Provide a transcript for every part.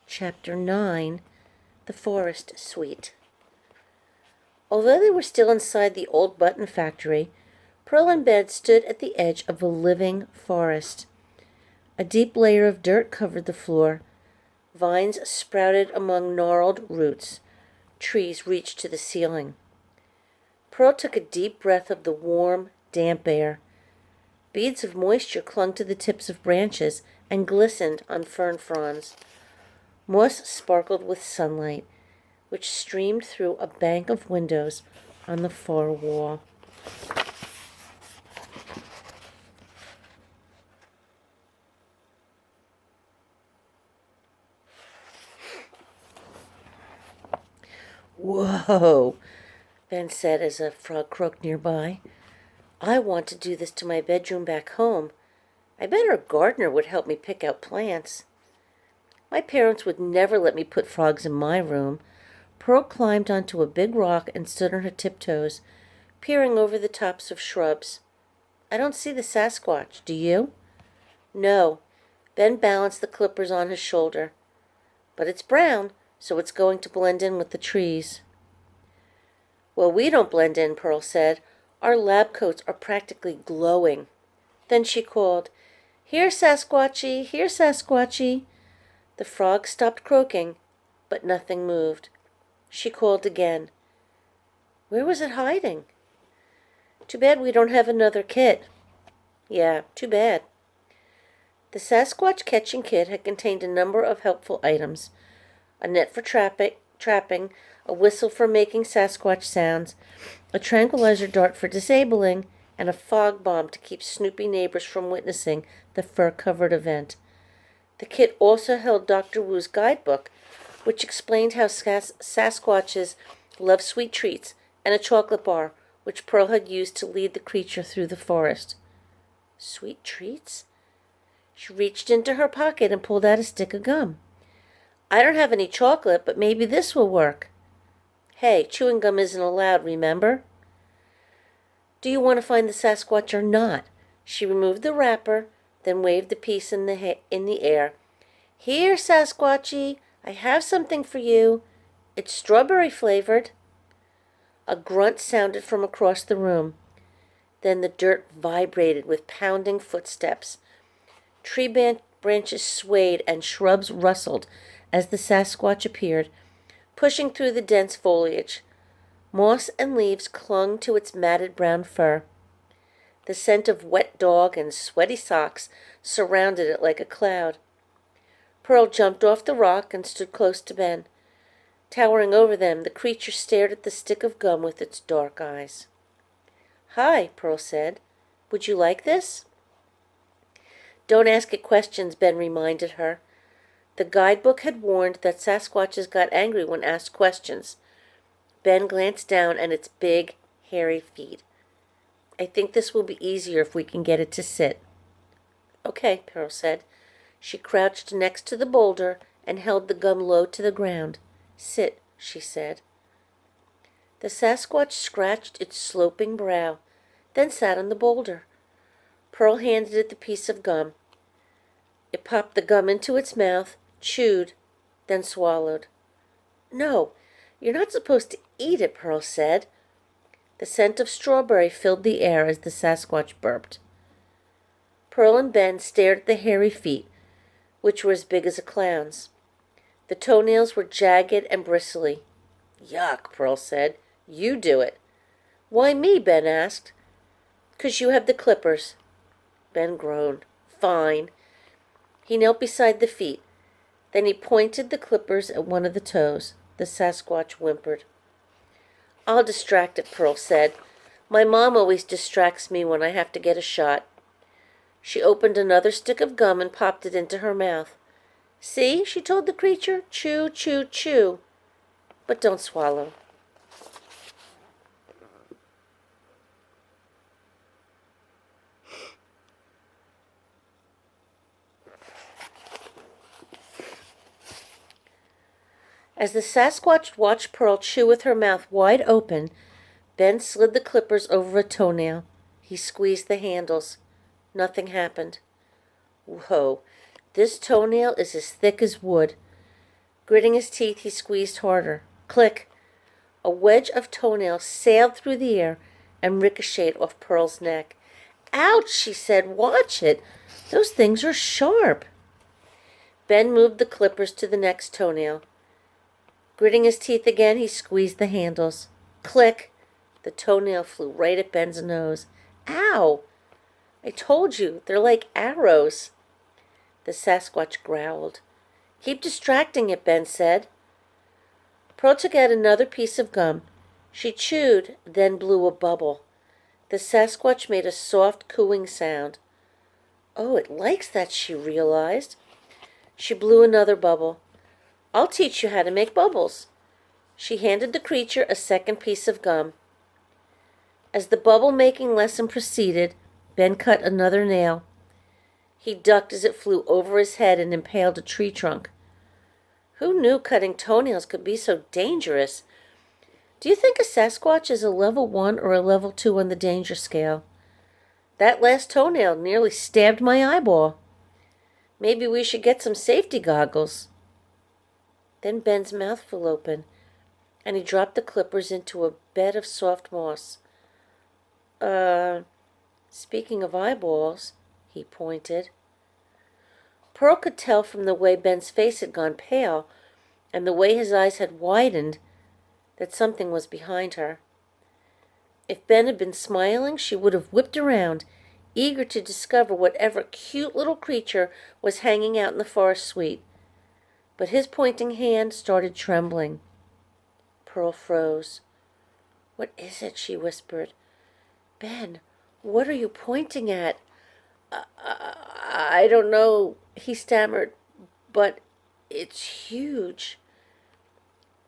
Chapter 9, The Forest Suite. Although they were still inside the old button factory, Pearl and Ben stood at the edge of a living forest. A deep layer of dirt covered the floor. Vines sprouted among gnarled roots. Trees reached to the ceiling. Pearl took a deep breath of the warm, damp air. Beads of moisture clung to the tips of branches and glistened on fern fronds. Moss sparkled with sunlight, which streamed through a bank of windows on the far wall. "Whoa," Ben said as a frog croaked nearby. "I want to do this to my bedroom back home. I bet our gardener would help me pick out plants. My parents would never let me put frogs in my room." Pearl climbed onto a big rock and stood on her tiptoes, peering over the tops of shrubs. "I don't see the Sasquatch. Do you?" "No." Ben balanced the clippers on his shoulder. "But it's brown, so it's going to blend in with the trees." "Well, we don't blend in," Pearl said. "Our lab coats are practically glowing." Then she called, "Here, Sasquatchy! Here, Sasquatchy!" The frog stopped croaking, but nothing moved. She called again. Where was it hiding? "Too bad we don't have another kit." "Yeah, too bad." The Sasquatch catching kit had contained a number of helpful items: a net for trapping, a whistle for making Sasquatch sounds, a tranquilizer dart for disabling, and a fog bomb to keep snoopy neighbors from witnessing the fur-covered event. The kit also held Dr. Wu's guidebook, which explained how Sasquatches love sweet treats, and a chocolate bar, which Pearl had used to lead the creature through the forest. Sweet treats? She reached into her pocket and pulled out a stick of gum. "I don't have any chocolate, but maybe this will work." "Hey, chewing gum isn't allowed, remember?" "Do you want to find the Sasquatch or not?" She removed the wrapper, then waved the piece in the air. "Here, Sasquatchy, I have something for you. It's strawberry flavored." A grunt sounded from across the room. Then the dirt vibrated with pounding footsteps. Tree branches swayed and shrubs rustled as the Sasquatch appeared, pushing through the dense foliage. Moss and leaves clung to its matted brown fur. The scent of wet dog and sweaty socks surrounded it like a cloud. Pearl jumped off the rock and stood close to Ben. Towering over them, the creature stared at the stick of gum with its dark eyes. "Hi," Pearl said. "Would you like this?" "Don't ask it questions," Ben reminded her. The guidebook had warned that Sasquatches got angry when asked questions. Ben glanced down at its big, hairy feet. "I think this will be easier if we can get it to sit." "Okay," Pearl said. She crouched next to the boulder and held the gum low to the ground. "Sit," she said. The Sasquatch scratched its sloping brow, then sat on the boulder. Pearl handed it the piece of gum. It popped the gum into its mouth, chewed, then swallowed. "No, you're not supposed to eat it," Pearl said. The scent of strawberry filled the air as the Sasquatch burped. Pearl and Ben stared at the hairy feet, which were as big as a clown's. The toenails were jagged and bristly. "Yuck," Pearl said. "You do it." "Why me?" Ben asked. "'Cause you have the clippers." Ben groaned. "Fine." He knelt beside the feet. Then he pointed the clippers at one of the toes. The Sasquatch whimpered. "I'll distract it," Pearl said. "My mom always distracts me when I have to get a shot." She opened another stick of gum and popped it into her mouth. "See," she told the creature. "Chew, chew, chew. But don't swallow." As the Sasquatch watched Pearl chew with her mouth wide open, Ben slid the clippers over a toenail. He squeezed the handles. Nothing happened. "Whoa, this toenail is as thick as wood." Gritting his teeth, he squeezed harder. Click! A wedge of toenail sailed through the air and ricocheted off Pearl's neck. Ouch, she said. Watch it. Those things are sharp. Ben moved the clippers to the next toenail. Gritting his teeth again, he squeezed the handles. Click! The toenail flew right at Ben's nose. Ow! I told you, they're like arrows. The Sasquatch growled. Keep distracting it, Ben said. Pearl took out another piece of gum. She chewed, then blew a bubble. The Sasquatch made a soft cooing sound. Oh, it likes that, she realized. She blew another bubble. I'll teach you how to make bubbles. She handed the creature a second piece of gum. As the bubble-making lesson proceeded, Ben cut another nail. He ducked as it flew over his head and impaled a tree trunk. Who knew cutting toenails could be so dangerous? Do you think a Sasquatch is a level 1 or a level 2 on the danger scale? That last toenail nearly stabbed my eyeball. Maybe we should get some safety goggles. Then Ben's mouth flew open, and he dropped the clippers into a bed of soft moss. Speaking of eyeballs, he pointed. Pearl could tell from the way Ben's face had gone pale and the way his eyes had widened that something was behind her. If Ben had been smiling, she would have whipped around, eager to discover whatever cute little creature was hanging out in the forest suite. But his pointing hand started trembling. Pearl froze. What is it? She whispered. Ben, what are you pointing at? I don't know, he stammered, but it's huge.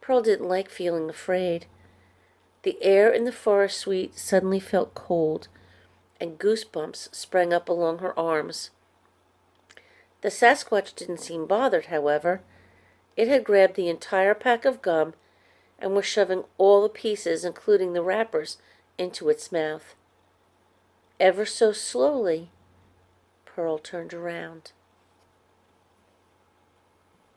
Pearl didn't like feeling afraid. The air in the forest suite suddenly felt cold, and goosebumps sprang up along her arms. The Sasquatch didn't seem bothered, however. It had grabbed the entire pack of gum and was shoving all the pieces, including the wrappers, into its mouth. Ever so slowly, Pearl turned around.